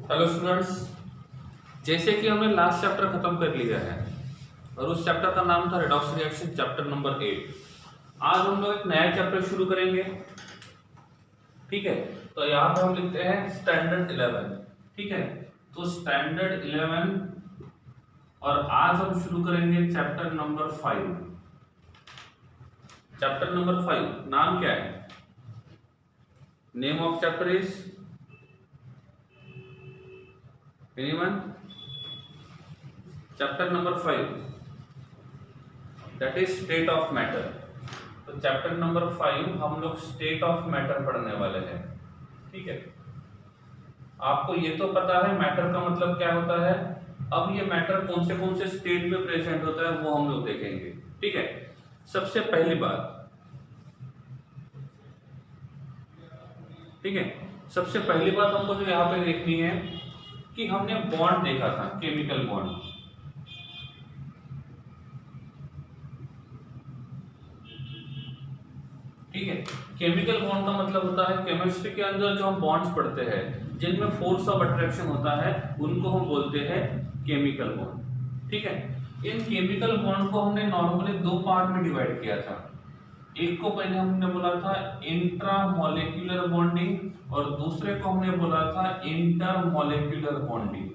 Hello students, जैसे कि हमने लास्ट चैप्टर खत्म कर लिया है और उस चैप्टर का नाम था रेडॉक्स रिएक्शन, चैप्टर नंबर 8। आज हम लोग एक नया चैप्टर शुरू करेंगे। ठीक है, तो यहाँ पे हम लिखते हैं स्टैंडर्ड 11। ठीक है, तो स्टैंडर्ड 11 और आज हम शुरू करेंगे चैप्टर नंबर 5। चैप्टर नंबर 5 नाम क्या है? Name of chapter is anyone? Chapter number 5 that is state of matter. तो चैप्टर नंबर 5 हम लोग स्टेट ऑफ मैटर पढ़ने वाले हैं। ठीक है, आपको ये तो पता है मैटर का मतलब क्या होता है। अब ये मैटर कौन से स्टेट में प्रेजेंट होता है वो हम लोग देखेंगे। ठीक है, सबसे पहली बात, ठीक है, सबसे पहली बात हमको जो यहाँ पे देखनी है कि हमने बॉन्ड देखा था, केमिकल बॉन्ड। ठीक है, केमिकल बॉन्ड का मतलब होता है केमिस्ट्री के अंदर जो हम बॉन्ड्स पढ़ते हैं जिनमें फोर्स ऑफ अट्रैक्शन होता है उनको हम बोलते हैं केमिकल बॉन्ड। ठीक है, इन केमिकल बॉन्ड को हमने नॉर्मली दो पार्ट में डिवाइड किया था। एक को पहले हमने बोला था इंट्रामोलेक्युलर बॉन्डिंग और दूसरे को हमने बोला था इंटरमोलेक्युलर बॉन्डिंग।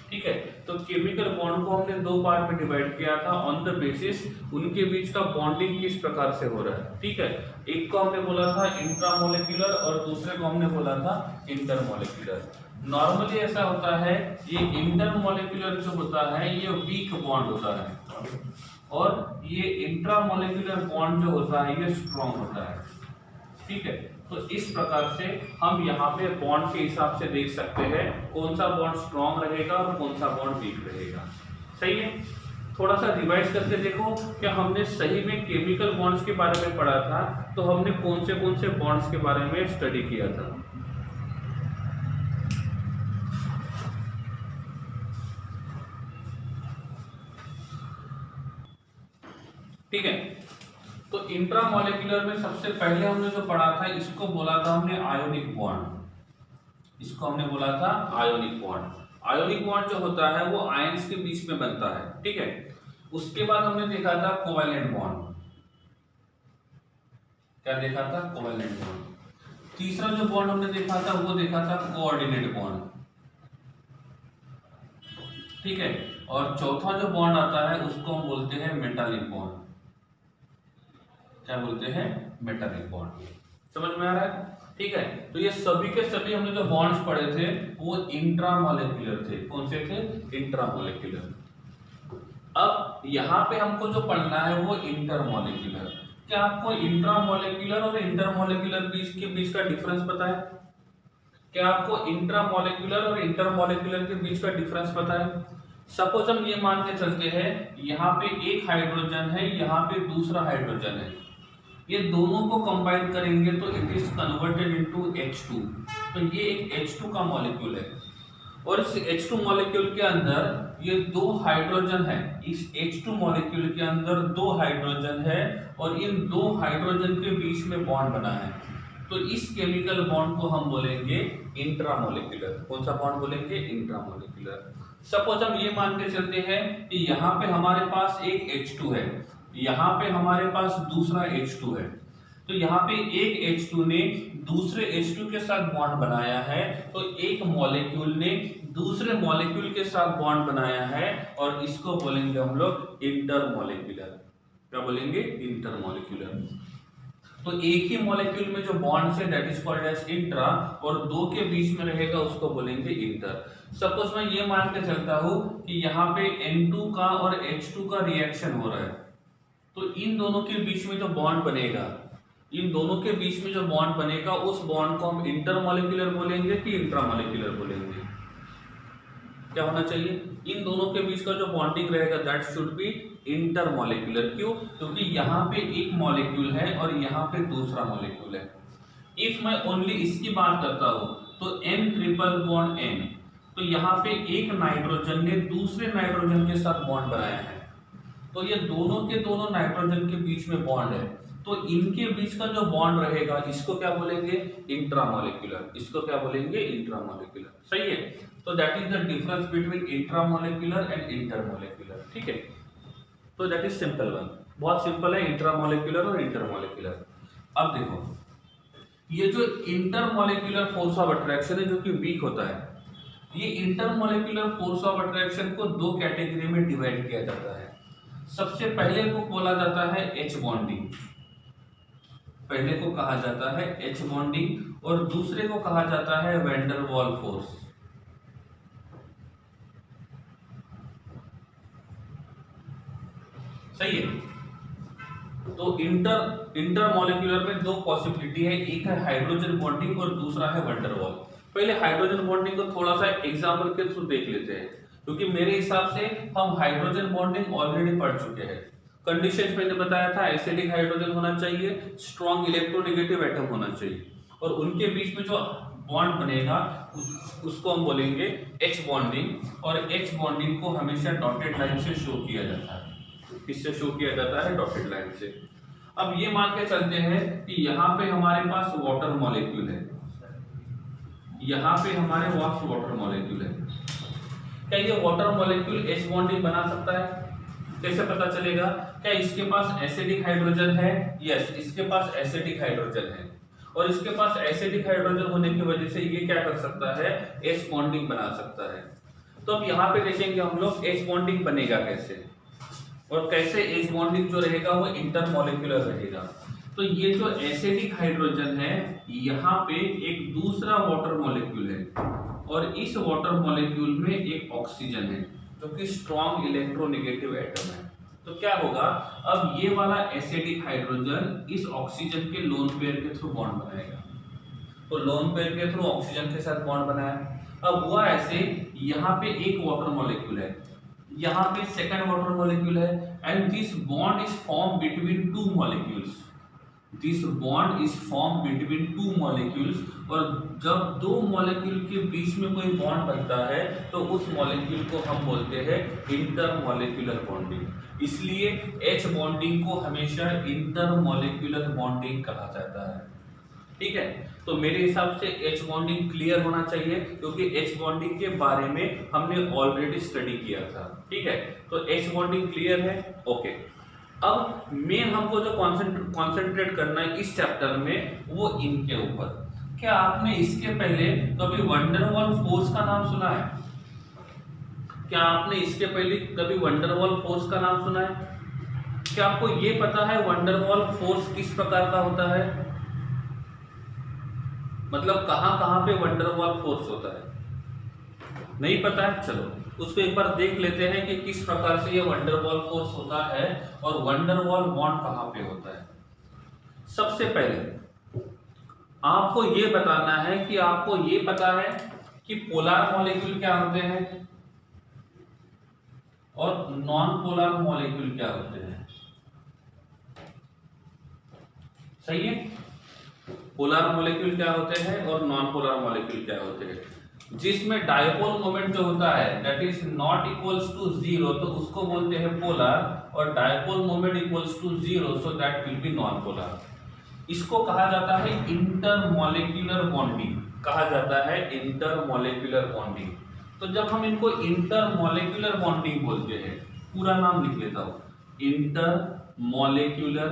ठीक है, तो केमिकल बॉन्ड को हमने दो पार्ट में डिवाइड किया था ऑन द बेसिस उनके बीच का बॉन्डिंग किस प्रकार से हो रहा है। ठीक है, एक को हमने बोला था इंट्रामोलेक्युलर और दूसरे को हमने बोला था इंटरमोलेक्युलर। नॉर्मली ऐसा होता है, ये इंटरमोलेक्युलर जो होता है ये वीक बॉन्ड होता है और ये इंट्रामोलेक्युलर बॉन्ड जो होता है ये स्ट्रॉन्ग होता है। ठीक है, तो इस प्रकार से हम यहाँ पे बॉन्ड के हिसाब से देख सकते हैं कौन सा बॉन्ड स्ट्रॉन्ग रहेगा और कौन सा बॉन्ड वीक रहेगा। सही है, थोड़ा सा रिवाइज करके देखो क्या हमने सही में केमिकल बॉन्ड्स के बारे में पढ़ा था, तो हमने कौन से बॉन्ड्स के बारे में स्टडी किया था। ठीक है, तो इंट्रामोलेक्युलर में सबसे पहले हमने जो पढ़ा था इसको बोला था हमने आयोनिक बॉन्ड। इसको हमने बोला था आयोनिक बॉन्ड। आयोनिक बॉन्ड जो होता है वो आयंस के बीच में बनता है। ठीक है, उसके बाद हमने देखा था कोवैलेंट बॉन्ड। क्या देखा था? Covalent bond. तीसरा जो बॉन्ड हमने देखा था वो देखा था कोऑर्डिनेट बॉन्ड। ठीक है, और चौथा जो बॉन्ड आता है उसको हम बोलते हैं मेटालिक बॉन्ड। क्या बोलते हैं? Metallic bond. समझ में आ रहा है? ठीक है, तो ये सभी के सभी हमने जो बॉन्ड्स पढ़े थे वो इंट्रामोलेक्युलर थे। कौन से थे? इंट्रामोलेक्युलर। अब यहाँ पे हमको जो पढ़ना है वो इंटरमोलेक्युलर। क्या आपको इंट्रामोलेक्युलर और इंटरमोलेक्युलर के बीच का डिफरेंस पता है? क्या आपको इंट्रामोलेक्युलर और इंटरमोलेक्युलर के बीच का डिफरेंस पता है? सपोज हम ये मान के चलते हैं यहाँ पे एक हाइड्रोजन है, यहाँ पे दूसरा हाइड्रोजन है, ये दोनों को कंबाइन करेंगे तो it is converted into H2। तो ये एक H2 का मॉलिक्यूल है और इस H2 मॉलिक्यूल के अंदर ये दो हाइड्रोजन है। इस H2 मॉलिक्यूल के अंदर दो हाइड्रोजन है और इन दो हाइड्रोजन के बीच में बॉन्ड बना है। तो इस केमिकल बॉन्ड को हम बोलेंगे इंट्रामोलेक्युलर। कौन सा बॉन्ड बोलेंगे? इंट्रामोलेक्युलर। सपोज हम ये मान के चलते हैं कि यहाँ पे हमारे पास एक H2 है, यहाँ पे हमारे पास दूसरा H2 है। तो यहाँ पे एक H2 ने दूसरे H2 के साथ बॉन्ड बनाया है, तो एक मॉलिक्यूल ने दूसरे मॉलिक्यूल के साथ बॉन्ड बनाया है और इसको बोलेंगे हम लोग इंटरमोलेक्युलर। क्या बोलेंगे? इंटरमोलेक्युलर। तो एक ही मॉलिक्यूल में जो बॉन्ड है that is called as intra और दो के बीच में रहेगा उसको बोलेंगे इंटर। सपोज मैं ये मान के चलता हूं कि यहाँ पे N2 का और H2 का रिएक्शन हो रहा है, तो इन दोनों के बीच में जो बॉन्ड बनेगा, इन दोनों के बीच में जो बॉन्ड बनेगा उस बॉन्ड को हम इंटरमोलेक्युलर बोलेंगे कि इंट्रामोलेक्युलर बोलेंगे? क्या होना चाहिए? इन दोनों के बीच का जो बॉन्डिंग रहेगा दैट शुड बी इंटरमोलेक्युलर। क्यों? क्योंकि यहाँ पे एक मॉलिक्यूल है और यहाँ पे दूसरा मॉलिक्यूल है। इफ मैं ओनली इसकी बात करता हूँ तो N ट्रिपल बॉन्ड N, तो यहाँ पे एक नाइट्रोजन ने दूसरे नाइट्रोजन के साथ बॉन्ड बनाया है, तो ये दोनों के दोनों नाइट्रोजन के बीच में बॉन्ड है। तो इनके बीच का जो बॉन्ड रहेगा इसको क्या बोलेंगे, इंट्रामोलिक्यूलर। इसको क्या बोलेंगे, इंट्रामोलिक्यूलर। सही है, तो that is the difference between intramolecular and intermolecular. ठीक है, तो दैट इज सिंपल वन, बहुत सिंपल है, इंट्रामोलिक्यूलर और इंटरमोलिक्यूलर। अब देखो, ये जो इंटरमोलिक्यूलर फोर्स ऑफ अट्रैक्शन है जो कि वीक होता है, ये इंटरमोलिक्यूलर फोर्स ऑफ अट्रैक्शन को दो कैटेगरी में डिवाइड किया जाता है। सबसे पहले को बोला जाता है एच बॉन्डिंग, पहले को कहा जाता है एच बॉन्डिंग, और दूसरे को कहा जाता है वैन डर वाल फोर्स। सही है, तो इंटरमोलिक्यूलर में दो पॉसिबिलिटी है, एक है हाइड्रोजन बॉन्डिंग और दूसरा है वैन डर वाल। पहले हाइड्रोजन बॉन्डिंग को थोड़ा सा एग्जांपल के थ्रू देख लेते हैं, क्योंकि मेरे हिसाब से हम हाइड्रोजन बॉन्डिंग ऑलरेडी पढ़ चुके हैं। कंडीशंस मैंने बताया था, एसिडिक हाइड्रोजन होना चाहिए, स्ट्रॉन्ग इलेक्ट्रोनेगेटिव एटम होना चाहिए, और उनके बीच में जो बॉन्ड बनेगा उसको हम बोलेंगे एच बॉन्डिंग, और एच बॉन्डिंग को हमेशा डॉटेड लाइन से शो किया जाता है। किससे शो किया जाता है, डॉटेड लाइन से। अब ये मान के चलते हैं कि यहाँ पे हमारे पास वाटर मॉलिक्यूल है, यहाँ पे हमारे पास वाटर मॉलिक्यूल है। क्या ये वाटर मॉलिक्यूल एच बॉन्डिंग बना सकता है? कैसे पता चलेगा? क्या इसके पास एसिडिक हाइड्रोजन है? यस, इसके पास एसिडिक हाइड्रोजन है, और इसके पास एसिडिक हाइड्रोजन होने की वजह से ये क्या कर सकता है, एच बॉन्डिंग बना सकता है। तो अब यहाँ पे देखेंगे हम लोग एच बॉन्डिंग बनेगा कैसे, और कैसे एच बॉन्डिंग जो रहेगा वो इंटरमॉलिक्यूलर रहेगा। तो ये जो एसिडिक हाइड्रोजन है, यहाँ पे एक दूसरा वाटर मॉलिक्यूल है, और इस वाटर मॉलिक्यूल में एक ऑक्सीजन है जो कि स्ट्रॉन्ग इलेक्ट्रोनेगेटिव एटम है। तो क्या होगा, अब ये वाला एसिडिक हाइड्रोजन इस ऑक्सीजन के लोन पेयर के थ्रू बॉन्ड बनाएगा। तो लोन पेयर के थ्रू ऑक्सीजन के साथ बॉन्ड बनाया। अब हुआ ऐसे, यहाँ पे एक वाटर मॉलिक्यूल है, यहाँ पे सेकंड वाटर मॉलिक्यूल है, and this bond is form between two molecules. This bond is form between two molecules, और जब दो मॉलिक्यूल के बीच में कोई बॉन्ड बनता है तो उस मॉलिक्यूल को हम बोलते हैं इंटरमॉलिक्यूलर बॉन्डिंग। इसलिए एच बॉन्डिंग को हमेशा इंटरमॉलिक्यूलर बॉन्डिंग कहा जाता है। ठीक है, तो मेरे हिसाब से एच बॉन्डिंग क्लियर होना चाहिए, क्योंकि एच बॉन्डिंग के बारे में हमने ऑलरेडी स्टडी किया था। ठीक है, तो एच बॉन्डिंग क्लियर है, ओके। अब मेन हमको जो कॉन्सेंट्रेट करना है इस चैप्टर में, वो इनके ऊपर। क्या आपने इसके पहले कभी वैन डर वाल फोर्स का नाम सुना है? क्या आपने इसके पहले कभी वैन डर वाल फोर्स का नाम सुना है? क्या आपको ये पता है वैन डर वाल फोर्स किस प्रकार का होता है? मतलब कहां कहां पे वैन डर वाल फोर्स होता है? नहीं पता है? चलो उसको एक बार देख लेते हैं कि किस प्रकार से ये वैन डर वाल फोर्स होता है और वैन डर वाल बॉन्ड कहां पे होता है। सबसे पहले आपको ये बताना है कि आपको ये पता है कि पोलर मॉलिक्यूल क्या होते हैं और नॉन पोलर मॉलिक्यूल क्या होते हैं। सही है, पोलर मॉलिक्यूल क्या होते हैं और नॉन पोलर मॉलिक्यूल क्या होते हैं। जिसमें डायपोल मोमेंट जो होता है that is not equals to zero, तो उसको बोलते हैं पोलर, और dipole moment equals to zero, so that will be non polar. इसको कहा जाता है इंटरमॉलिक्यूलर बॉन्डिंग, कहा जाता है इंटरमॉलिक्यूलर बॉन्डिंग। तो जब हम इनको इंटरमॉलिक्यूलर बॉन्डिंग बोलते हैं, पूरा नाम लिख लेता हूं, इंटरमॉलिक्यूलर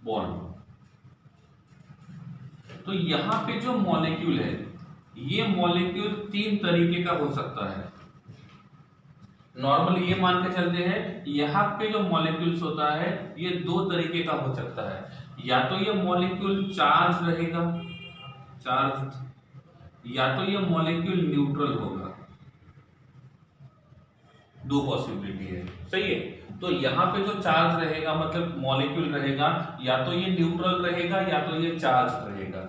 बॉन्ड। तो यहाँ पे जो मॉलिक्यूल है, ये मॉलिक्यूल तीन तरीके का हो सकता है। नॉर्मली ये मान के चलते हैं, यहाँ पे जो मॉलिक्यूल्स होता है ये दो तरीके का हो सकता है। या तो ये मॉलिक्यूल चार्ज रहेगा, चार्ज, या तो ये मॉलिक्यूल न्यूट्रल होगा। दो पॉसिबिलिटी है। सही है, तो यहाँ पे जो चार्ज रहेगा मतलब मॉलिक्यूल रहेगा, या तो ये न्यूट्रल रहेगा या तो ये चार्ज रहेगा।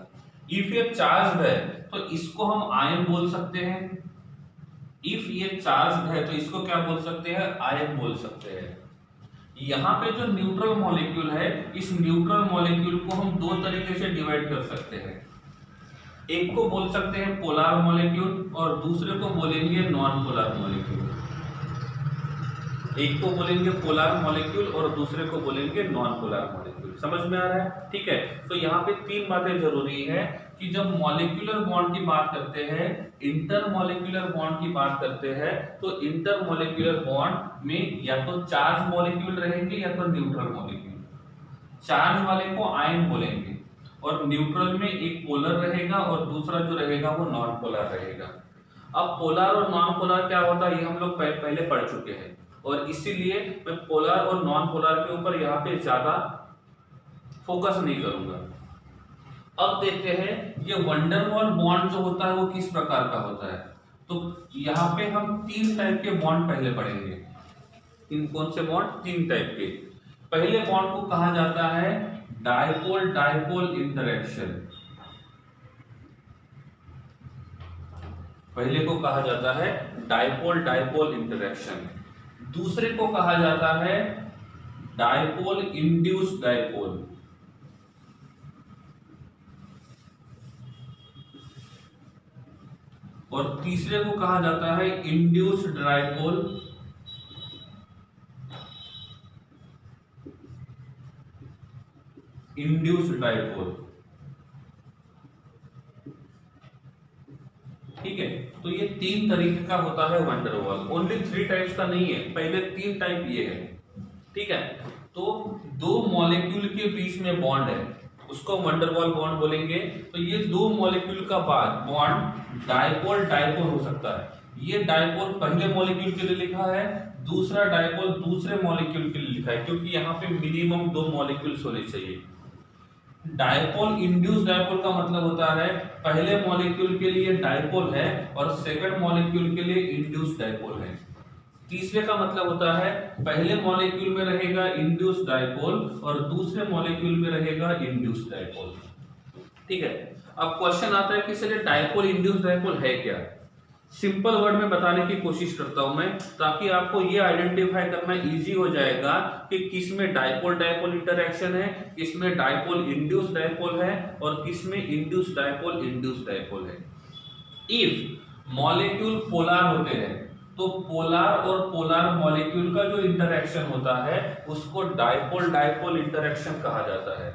इफ ये चार्ज है तो इसको हम आयन बोल सकते हैं। इफ ये चार्ज है तो इसको क्या बोल सकते हैं, आयन बोल सकते हैं। यहाँ पे जो न्यूट्रल मॉलिक्यूल है, इस न्यूट्रल मॉलिक्यूल को हम दो तरीके से डिवाइड कर सकते हैं। एक को बोल सकते हैं पोलर मॉलिक्यूल और दूसरे को बोलेंगे नॉन पोलर मॉलिक्यूल। एक को बोलेंगे पोलर मॉलिक्यूल और दूसरे को बोलेंगे नॉन पोलर मॉलिक्यूल। समझ में आ रहा है? ठीक है, तो यहाँ पे तीन बातें जरूरी है कि जब मॉलिक्यूलर बॉन्ड की बात करते हैं, इंटर मॉलिक्यूलर बॉन्ड की बात करते हैं, तो इंटर मॉलिक्यूलर बॉन्ड में या तो चार्ज मॉलिक्यूल रहेंगे या तो न्यूट्रल मॉलिक्यूल। चार्ज वाले को आयन बोलेंगे और न्यूट्रल में एक पोलर रहेगा और दूसरा जो रहेगा वो नॉन पोलर रहेगा। अब पोलर और नॉन पोलर क्या होता है ये हम लोग पहले पढ़ चुके हैं और इसीलिए मैं पोलर और नॉन पोलर के ऊपर यहाँ पे ज्यादा फोकस नहीं करूंगा। अब देखते हैं ये वंडरवॉल बॉन्ड जो होता है वो किस प्रकार का होता है। तो यहाँ पे हम तीन टाइप के बॉन्ड पहले पढ़ेंगे। इन कौन से बॉन्ड? तीन टाइप के। पहले बॉन्ड को कहा जाता है डायपोल डायपोल इंटरेक्शन। पहले को कहा जाता है डायपोल डायपोल इंटरेक्शन। दूसरे को कहा जाता है डायपोल इंड्यूस्ड डायपोल। और तीसरे को कहा जाता है इंड्यूस्ड डायपोल। Induced dipole. ठीक है, तो ये तीन तरीके का होता है वंडरवॉल। ओनली 3 टाइप्स का नहीं है, पहले 3 टाइप ये है। ठीक है, तो दो मॉलिक्यूल के बीच में बॉन्ड है उसको वंडरवॉल बॉन्ड बोलेंगे। तो ये दो मॉलिक्यूल का बॉन्ड डायपोल डायपोल हो सकता है। ये डायपोल पहले मॉलिक्यूल के लिए लिखा है, दूसरा डायपोल दूसरे मॉलिक्यूल के लिए लिखा है, क्योंकि यहाँ पे मिनिमम 2 मॉलिक्यूल्स होने चाहिए। डायपोल इंड्यूस्ड डायपोल का मतलब होता है पहले मॉलिक्यूल के लिए डायपोल है और सेकंड मॉलिक्यूल के लिए इंड्यूस्ड डायपोल है। तीसरे का मतलब होता है पहले मॉलिक्यूल में रहेगा इंड्यूस्ड डायपोल और दूसरे मॉलिक्यूल में रहेगा इंड्यूस्ड डायपोल। ठीक है, अब क्वेश्चन आता है कि सर डायपोल इंड्यूस्ड डायपोल है क्या। सिंपल वर्ड में बताने की कोशिश करता हूं मैं, ताकि आपको ये आइडेंटिफाई करना इजी हो जाएगा कि किसमें डायपोल डायपोल इंटरेक्शन है, किसमें डायपोल इंड्यूस्ड डायपोल है और किसमें इंड्यूस्ड डायपोल इंड्यूस्ड डायपोल है। इफ मॉलिक्यूल पोलर होते हैं तो पोलर और पोलर मॉलिक्यूल का जो इंटरेक्शन होता है उसको डायपोल डायपोल इंटरेक्शन कहा जाता है।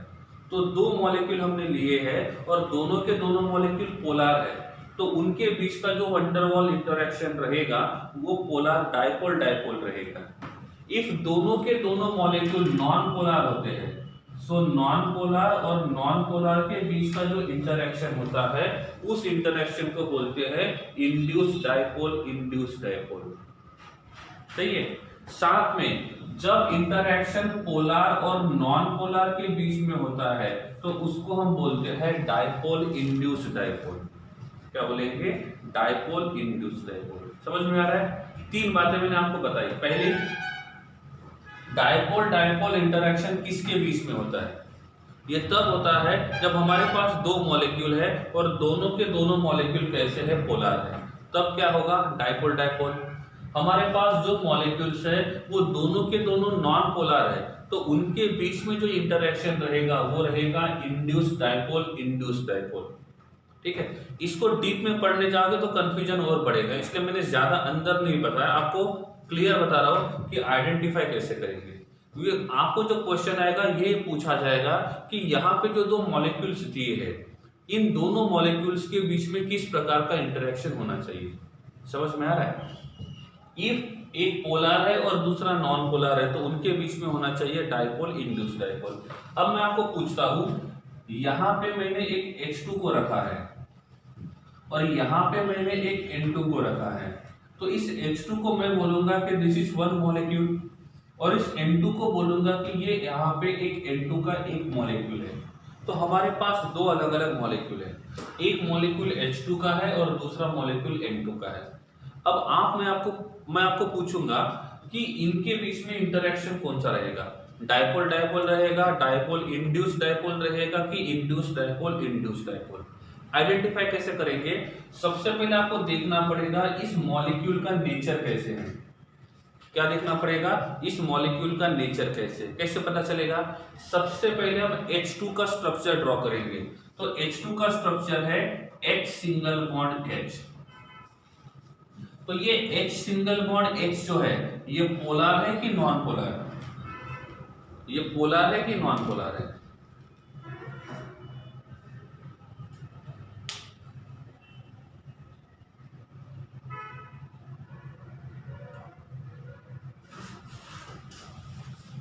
तो दो मॉलिक्यूल हमने लिए हैं और दोनों के दोनों मॉलिक्यूल पोलर है, तो उनके बीच का जो वंडरवॉल इंटरेक्शन रहेगा वो पोलर डायपोल डायपोल रहेगा। इफ दोनों के दोनों मॉलिक्यूल नॉन पोलर होते हैं, सो नॉन पोलर और नॉन पोलर के बीच का जो इंटरेक्शन होता है उस इंटरेक्शन को बोलते हैं इंड्यूस्ड डायपोल इंड्यूस्ड डायपोल। सही है। साथ में जब इंटरेक्शन पोलर और नॉन पोलर के बीच में होता है तो उसको हम बोलते हैं डायपोल इंड्यूस्ड डायपोल। क्या बोलेंगे? Dipole induced dipole. समझ में आ रहा है? 3 बातें मैंने आपको बताई। पहली, डायपोल डायपोल इंटरेक्शन किसके बीच में होता है? ये तब होता है जब हमारे पास 2 मॉलिक्यूल है और दोनों के दोनों मॉलिक्यूल कैसे है? पोलर है। तब क्या होगा? Dipole dipole. हमारे पास जो मॉलिक्यूल्स है वो दोनों के दोनों नॉन पोलर है, तो उनके बीच में जो इंटरेक्शन रहेगा वो रहेगा इंड्यूस्ड डायपोल इंड्यूस्ड डायपोल। ठीक है, इसको डीप में पढ़ने जाओगे तो कंफ्यूजन और बढ़ेगा, इसलिए मैंने ज्यादा अंदर नहीं बताया, आपको क्लियर बता रहा हूं कि आइडेंटिफाई कैसे करेंगे। क्योंकि आपको जो क्वेश्चन आएगा ये पूछा जाएगा कि यहाँ पे जो 2 मॉलिक्यूल्स दिए हैं इन दोनों मॉलिक्यूल्स के बीच में किस प्रकार का इंटरेक्शन होना चाहिए। समझ में आ रहा है? इफ एक पोलर है और दूसरा नॉन पोलर है तो उनके बीच में होना चाहिए डायपोल इंड्यूस्ड डायपोल। अब मैं आपको पूछता हूं, यहाँ पे मैंने एक H2 को रखा है और यहाँ पे मैंने एक N2 को रखा है, तो इस H2 को मैं बोलूंगा कि दिस इज 1 मॉलिक्यूल और इस N2 को बोलूंगा कि ये यहाँ पे एक N2 का एक मॉलिक्यूल है। तो हमारे पास 2 अलग अलग मॉलिक्यूल है, एक मॉलिक्यूल H2 का है और दूसरा मॉलिक्यूल N2 का है। अब मैं आपको पूछूंगा कि इनके बीच में इंटरेक्शन कौन सा रहेगा? डायपोल डायपोल रहेगा, डायपोल इंड्यूस्ड डायपोल रहेगा कि induced dipole induced dipole? Identify कैसे करेंगे? सबसे पहले आपको देखना पड़ेगा इस मॉलिक्यूल का नेचर कैसे है। क्या देखना पड़ेगा? इस मॉलिक्यूल का नेचर कैसे पता चलेगा? सबसे पहले हम H2 का स्ट्रक्चर ड्रॉ करेंगे। तो H2 का स्ट्रक्चर है H सिंगल बॉन्ड H। तो ये H सिंगल बॉन्ड H जो है ये पोलर है कि नॉन पोलर है? ये पोलर है कि नॉन पोलर है?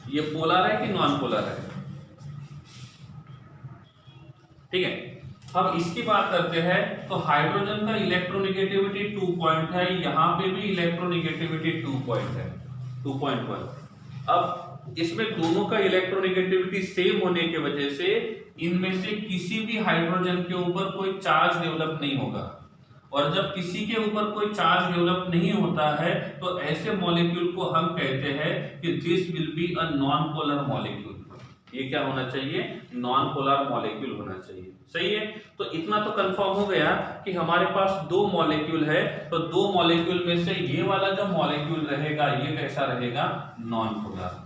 ये पोलर है कि नॉन पोलर है? ठीक है, अब इसकी बात करते हैं। तो हाइड्रोजन का इलेक्ट्रोनेगेटिविटी 2 पॉइंट है, यहां पे भी इलेक्ट्रोनेगेटिविटी 2 पॉइंट है, 2.1। अब इसमें दोनों का इलेक्ट्रोनेगेटिविटी सेम होने की वजह से इनमें से किसी भी हाइड्रोजन के ऊपर कोई चार्ज डेवलप नहीं होगा। और जब किसी के ऊपर कोई चार्ज डेवलप नहीं होता है तो ऐसे मॉलिक्यूल को हम कहते हैं कि this will be a non polar molecule. ये क्या होना चाहिए? नॉन पोलर मॉलिक्यूल होना चाहिए। सही है, तो इतना तो कंफर्म हो गया कि हमारे पास दो मॉलिक्यूल है, तो दो मॉलिक्यूल में से ये वाला जो मॉलिक्यूल रहेगा ये कैसा रहेगा? Non polar.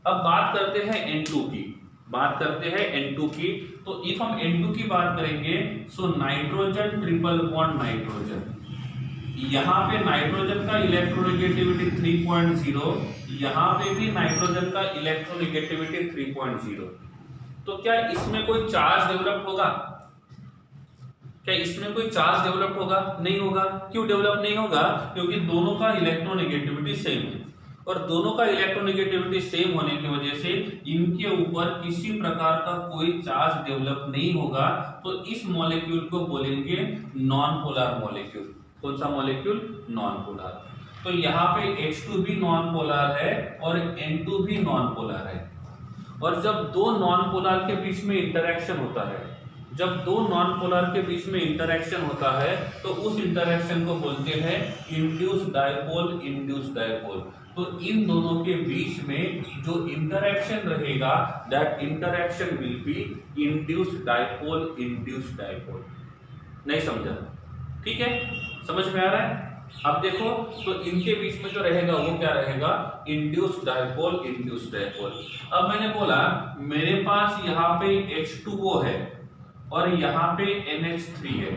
अब बात करते हैं N2 की, बात करते हैं N2 की। तो इफ हम N2 की बात करेंगे so nitrogen triple bond nitrogen, यहाँ पे नाइट्रोजन का इलेक्ट्रोनेगेटिविटी 3.0, यहाँ पे भी नाइट्रोजन का इलेक्ट्रोनेगेटिविटी 3.0। तो क्या इसमें कोई चार्ज डेवलप होगा? क्या इसमें कोई चार्ज डेवलप होगा? नहीं होगा। क्यों डेवलप नहीं होगा? क्योंकि दोनों का इलेक्ट्रोनेगेटिविटी सेम है, और दोनों का इलेक्ट्रोनेगेटिविटी सेम होने की वजह से इनके ऊपर किसी प्रकार का कोई चार्ज डेवलप नहीं होगा। तो इस मॉलिक्यूल को बोलेंगे नॉन पोलर मॉलिक्यूल। कौन सा मॉलिक्यूल? Non polar. तो यहाँ पे H2 भी नॉन पोलर है और N2 भी नॉन पोलर है। और जब दो नॉन पोलर के बीच में इंटरेक्शन होता है, जब दो नॉन पोलर के बीच में इंटरेक्शन होता है तो उस इंटरेक्शन को बोलते हैं इंड्यूस्ड डायपोल, इंड्यूस्ड डायपोल। तो इन दोनों के बीच में जो इंटरेक्शन रहेगा that interaction will be induced dipole, induced dipole. नहीं समझा? ठीक है, समझ में आ रहा है? अब देखो, तो इनके बीच में जो रहेगा वो क्या रहेगा? Induced dipole, induced dipole. अब मैंने बोला मेरे पास यहाँ पे H2O है और यहाँ पे NH3 है,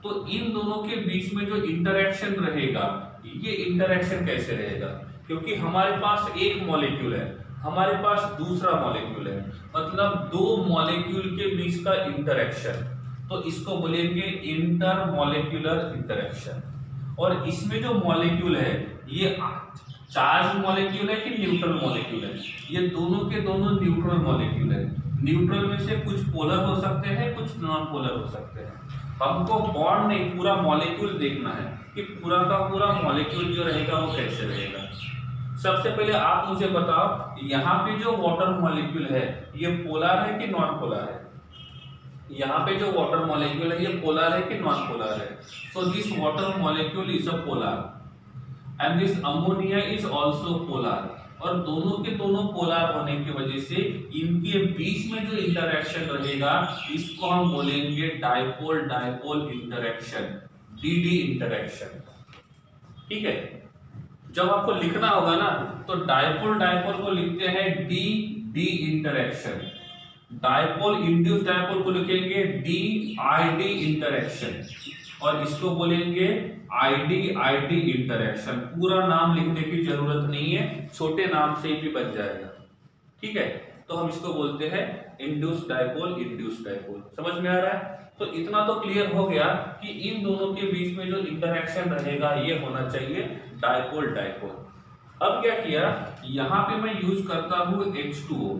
तो इन दोनों के बीच में जो इंटरेक्शन रहेगा ये इंटरेक्शन कैसे रहेगा? क्योंकि हमारे पास एक मॉलिक्यूल है, हमारे पास दूसरा मॉलिक्यूल है, मतलब दो मॉलिक्यूल के बीच का इंटरेक्शन, तो इसको बोलेंगे इंटर मॉलिक्यूलर इंटरेक्शन। और इसमें जो मॉलिक्यूल है ये चार्ज मॉलिक्यूल है कि न्यूट्रल मॉलिक्यूल है? ये दोनों के दोनों न्यूट्रल मॉलिक्यूल है। न्यूट्रल में से कुछ पोलर हो सकते हैं, कुछ नॉन पोलर हो सकते हैं। हमको बॉन्ड नहीं, पूरा मॉलिक्यूल देखना है कि पूरा का पूरा मॉलिक्यूल जो रहेगा वो कैसे रहेगा। सबसे पहले आप मुझे बताओ, यहाँ पे जो वाटर मॉलिक्यूल है ये पोलर है कि नॉन पोलर है? यहाँ पे जो वाटर मॉलिक्यूल है ये पोलर है कि नॉन पोलर है? So this water molecule is a polar and this ammonia is also polar. और दोनों के दोनों पोलर होने की वजह से इनके बीच में जो इंटरेक्शन रहेगा इसको हम बोलेंगे dipole dipole interaction, DD interaction. ठीक है, जब आपको लिखना होगा ना तो डायपोल डायपोल को लिखते हैं D D interaction, dipole induced dipole को लिखेंगे डी आईडी इंटरेक्शन, और इसको बोलेंगे आईडी आईडी इंटरेक्शन। पूरा नाम लिखने की जरूरत नहीं है, छोटे नाम से भी बन जाएगा। ठीक है, तो हम इसको बोलते हैं इंड्यूस्ड डायपोल, इंड्यूस्ड डायपोल। समझ में आ रहा है? तो इतना तो क्लियर हो गया कि इन दोनों के बीच में जो इंटरेक्शन रहेगा ये होना चाहिए डायपोल डायपोल। अब क्या किया, यहां पे मैं यूज करता हूं H2O,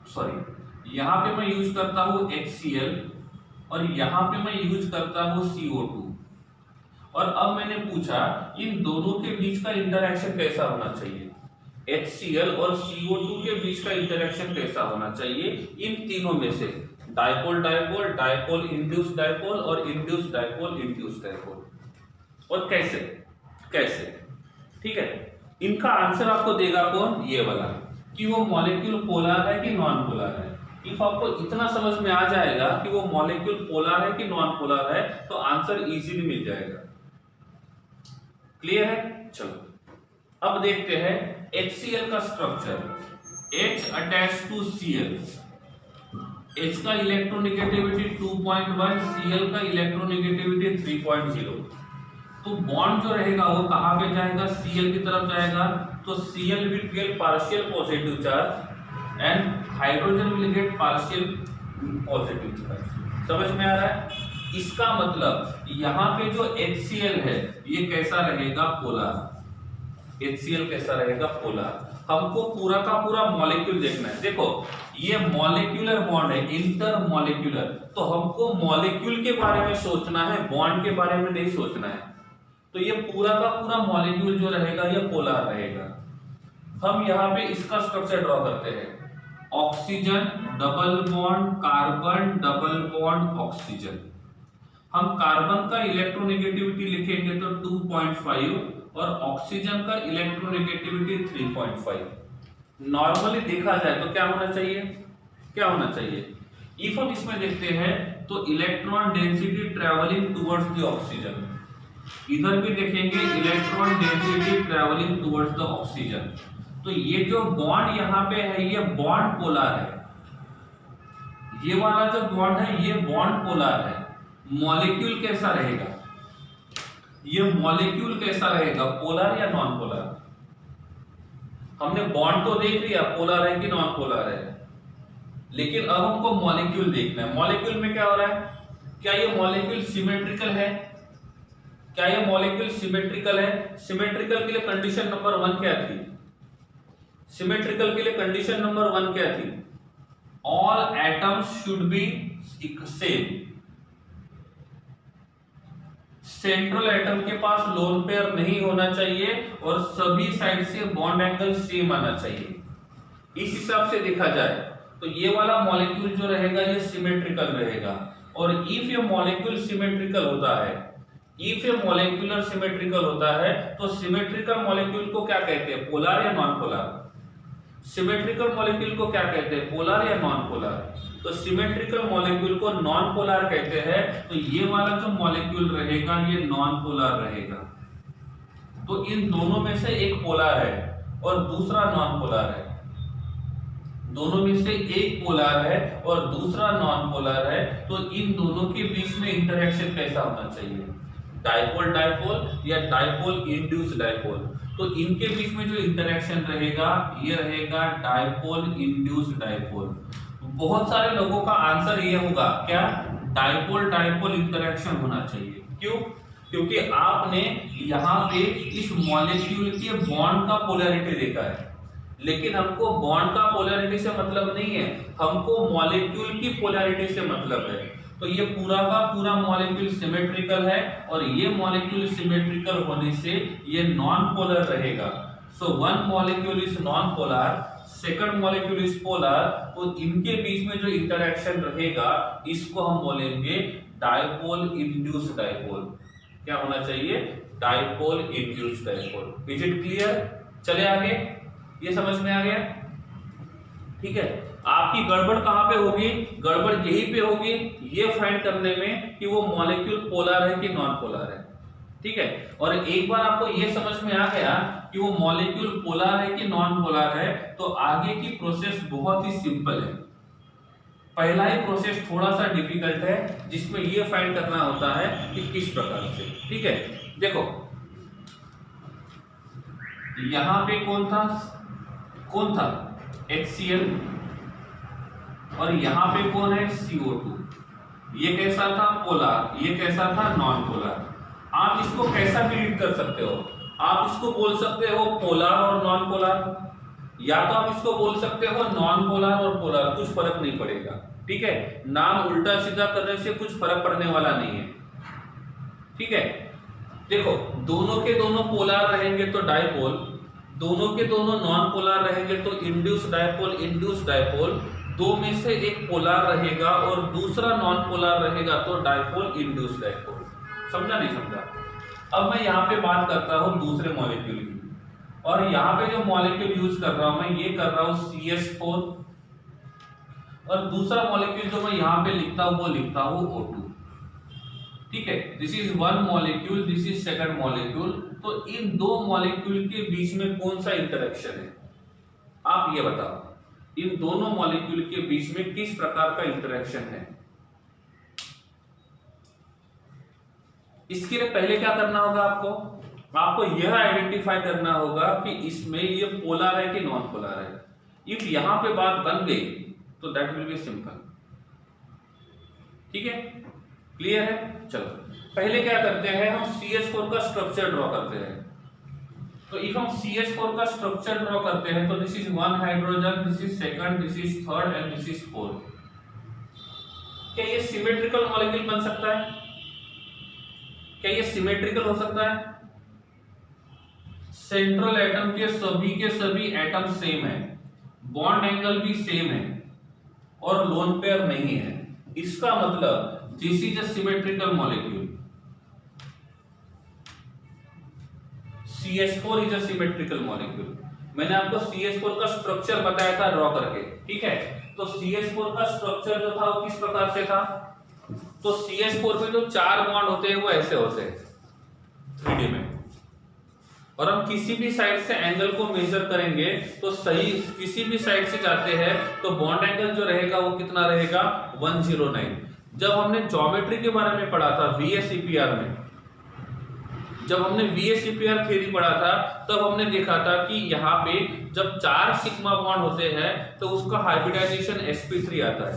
सॉरी यहां पे मैं यूज करता हूं HCl और यहां पे मैं यूज करता हूं CO2। और अब मैंने पूछा इन दोनों के बीच का इंटरेक्शन कैसा होना चाहिए? HCl और CO2 के बीच का इंटरेक्शन कैसा होना चाहिए? इन तीनों में से dipole dipole, dipole induced dipole और इंड्यूस्ड डायपोल, इंड्यूस्ड डायपोल। और कैसे कैसे? ठीक है, इनका आंसर आपको देगा कौन? ये वाला, कि वो मॉलिक्यूल पोलर है कि नॉन पोलर है। इफ आपको इतना समझ में आ जाएगा कि वो मॉलिक्यूल पोलर है कि नॉन पोलर है तो आंसर इजीली मिल जाएगा। क्लियर है? चलो अब देखते हैं HCl का structure. H attach to Cl, H का इलेक्ट्रोनेगेटिविटी 2.1, Cl का इलेक्ट्रोनेगेटिविटी 3.0। तो बॉन्ड जो रहेगा वो कहाँ पे जाएगा, Cl की तरफ जाएगा, तो Cl will get partial positive charge and hydrogen will get partial positive charge। समझ में आ रहा है? इसका मतलब यहाँ पे जो HCl है ये कैसा रहेगा, पोलर। HCl कैसा रहेगा, पोलर। हमको पूरा का पूरा मॉलिक्यूल देखना है। देखो ये मॉलिक्यूलर बॉन्ड है, इंटर मॉलिक्यूलर, तो हमको मॉलिक्यूल के बारे में सोचना है, बॉन्ड के बारे में नहीं सोचना है। तो ये पूरा का पूरा मॉलिक्यूल जो रहेगा ये पोलर रहेगा। हम यहाँ पे इसका स्ट्रक्चर ड्रॉ करते हैं, oxygen double bond carbon double bond oxygen. हम कार्बन का इलेक्ट्रोनेगेटिविटी लिखेंगे तो 2.5 और ऑक्सीजन का इलेक्ट्रोनेगेटिविटी 3.5। नॉर्मली देखा जाए तो क्या होना चाहिए, क्या होना चाहिए? इफ हम इसमें देखते हैं तो electron density travelling towards the oxygen, इधर भी देखेंगे electron density travelling towards the oxygen. तो ये जो बॉन्ड यहाँ पे है ये बॉन्ड पोलर है, ये वाला जो बॉन्ड है ये बॉन्ड पोलर है। मॉलिक्यूल कैसा रहेगा, ये मॉलिक्यूल कैसा रहेगा, पोलर या नॉन पोलर? हमने बॉन्ड तो देख लिया पोलर है कि नॉन पोलर है, लेकिन अब हमको मॉलिक्यूल देखना है। मॉलिक्यूल में क्या हो रहा है, क्या ये मॉलिक्यूल सिमेट्रिकल है, क्या ये मॉलिक्यूल सिमेट्रिकल है? सिमेट्रिकल के लिए कंडीशन नंबर 1 क्या थी? सिमेट्रिकल के लिए कंडीशन नंबर 1 क्या थी? All atoms should be same. Central atom के पास लोन पेयर नहीं होना चाहिए और सभी साइड से बॉन्ड एंगल सेम आना चाहिए। इस हिसाब से देखा जाए तो ये वाला मॉलिक्यूल जो रहेगा ये सिमेट्रिकल रहेगा। और इफ ये मॉलिक्यूल सिमेट्रिकल होता है, इफ ये मॉलिक्यूलर सिमेट्रिकल होता है तो सिमेट्रिकल मॉलिक्यूल को क्या कहते हैं, पोलर या नॉन पोलर? सिमेट्रिकल मॉलिक्यूल को क्या कहते हैं, पोलर या नॉन पोलर? तो सिमेट्रिकल मॉलिक्यूल को नॉन पोलर कहते हैं। तो ये वाला जो मॉलिक्यूल रहेगा ये नॉन पोलर रहेगा। तो इन दोनों में से एक पोलर है और दूसरा नॉन पोलर है, दोनों में से एक पोलर है और दूसरा नॉन पोलर है। तो इन दोनों के बीच में इंटरेक्शन कैसा होना चाहिए, डाइपोल डाइपोल या डाइपोल इंड्यूस डाइपोल। तो इनके बीच में जो इंटरेक्शन रहेगा ये रहेगा डाइपोल इंड्यूस डाइपोल। बहुत सारे लोगों का आंसर ये होगा क्या, डाइपोल डाइपोल इंटरेक्शन होना चाहिए। क्यों? क्योंकि आपने यहाँ पे इस मॉलिक्यूल के बॉन्ड का पोलैरिटी देखा है, लेकिन हमको बॉन्ड का पोलैरिटी से मतलब नहीं है, हमको मॉलिक्यूल की पोलैरिटी से मतलब है। तो ये पूरा का पूरा मॉलिक्यूल सिमेट्रिकल है और ये मॉलिक्यूल सिमेट्रिकल होने से ये नॉन पोलर रहेगा। So one molecule is non polar, second molecule is polar. तो इनके बीच में जो इंटरेक्शन रहेगा इसको हम बोलेंगे डाइपोल इंड्यूस डाइपोल। क्या होना चाहिए, dipole induce dipole. Is it clear? चले आगे, ये समझ में आ गया? ठीक है। आपकी गड़बड़ कहां पे होगी, गड़बड़ यही पे होगी ये फाइंड करने में कि वो मॉलिक्यूल पोलर है कि नॉन पोलर है। ठीक है। और एक बार आपको ये समझ में आ गया कि वो मॉलिक्यूल पोलर है कि नॉन पोलर है, तो आगे की प्रोसेस बहुत ही सिंपल है। पहला ही प्रोसेस थोड़ा सा डिफिकल्ट है जिसमें ये फाइंड करना होता है कि किस प्रकार से। ठीक है, देखो यहां पे कौन था HCl और यहां पे कौन है CO2। ये कैसा था, पोलर, ये कैसा था, नॉन पोलर। आप इसको कैसा भी रीड कर सकते हो, आप इसको बोल सकते हो पोलर और नॉन पोलर, या तो आप इसको बोल सकते हो नॉन पोलर और पोलर, कुछ फर्क नहीं पड़ेगा। ठीक है, नाम उल्टा सीधा करने से कुछ फर्क पड़ने वाला नहीं है। ठीक है, देखो दोनों के दोनों पोलर रहेंगे तो डाइपोल, दोनों के दोनों नॉन पोलर रहेंगे तो इंड्यूस डाइपोल। इंड्यूस डाइपोल, दो में से एक पोलर रहेगा और दूसरा नॉन पोलर रहेगा तो डाइपोल इंड्यूस डाइपोल। समझा नहीं समझा? अब मैं यहाँ पे बात करता हूँ दूसरे मॉलिक्यूल की, और यहाँ पे जो मॉलिक्यूल यूज कर रहा हूँ मैं, ये कर रहा हूँ CH4, और दूसरा मॉलिक्यूल जो मैं यहाँ पे लिखता हूँ वो लिखता हूँ O2। ठीक है, this is one molecule, this is second molecule. तो इन दो मॉलिक्यूल के बीच में कौन सा इंटरेक्शन है, आप ये बताओ। इन दोनों मॉलिक्यूल के बीच में किस प्रकार का इंटरेक्शन है। इसके लिए पहले क्या करना होगा आपको यह आइडेंटिफाई करना होगा कि इसमें ये पोलर है कि नॉन पोलर है। इफ यहां पे बात बन गई तो दैट विल बी सिंपल। ठीक है, क्लियर है। चलो पहले क्या करते हैं, हम CH4 का स्ट्रक्चर ड्रॉ करते हैं। तो इफ हम CH4 का स्ट्रक्चर ड्रॉ करते हैं तो this is 1 hydrogen, this is second, this is third and this is fourth. क्या ये सिमेट्रिकल मॉलिक्यूल बन सकता है? क्या ये सिमेट्रिकल हो सकता है? सेंट्रल एटम के सभी एटम सेम है, बॉन्ड एंगल भी सेम है और लोन पेयर नहीं है। इसका मतलब this is a symmetrical molecule. CH4 is a symmetrical molecule. मैंने आपको CH4 का स्ट्रक्चर बताया था ड्रॉ करके, ठीक है। तो CH4 का स्ट्रक्चर जो था वो किस प्रकार से था, तो CH4 पे जो 4 बॉन्ड होते हैं वो ऐसे होते हैं 3D में, और हम किसी भी साइड से एंगल को मेजर करेंगे तो सही किसी भी साइड से जाते हैं तो बॉन्ड एंगल जो रहेगा वो कितना रहेगा, 109। जब हमने ज्योमेट्री के बारे में पढ़ा था VSEPR में, जब हमने VSEPR थ्योरी पढ़ा था तब हमने देखा था कि यहाँ पे जब 4 सिग्मा बॉन्ड होते हैं तो उसका हाइब्रिडाइजेशन sp3 आता है।